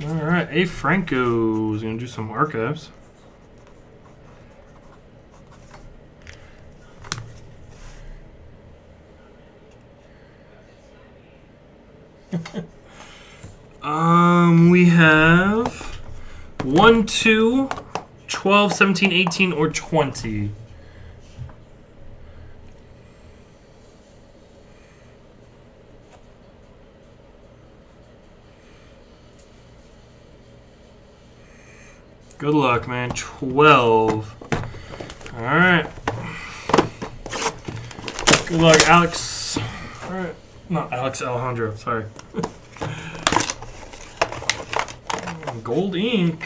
All right, Afranco is going to do some archives. We have 1, 2, 12, 17, 18, or 20. Good luck, man. 12. All right. Good luck, Alex. All right. Not Alex, Alejandro. Sorry. Gold ink.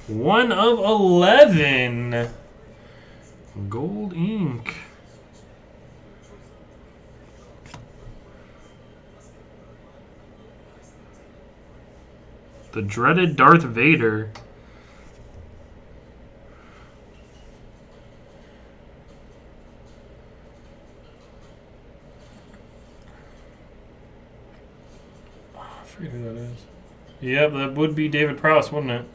One of 11. Gold ink. The dreaded Darth Vader. Oh, I forget who that is. Yep, that would be David Prowse, wouldn't it?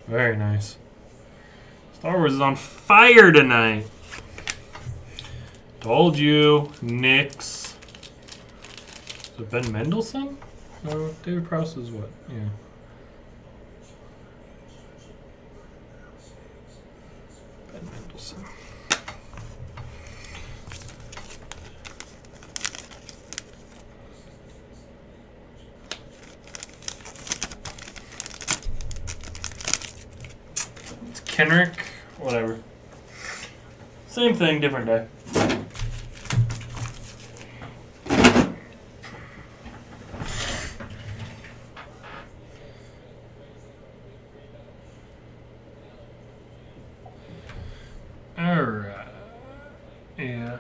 Very nice. Star Wars is on fire tonight. Told you, Knicks. Is it Ben Mendelsohn? No, David Prowse is what? Yeah. Ben Mendelsohn. It's Kenrick. Whatever. Same thing, different day. Alright. Yeah.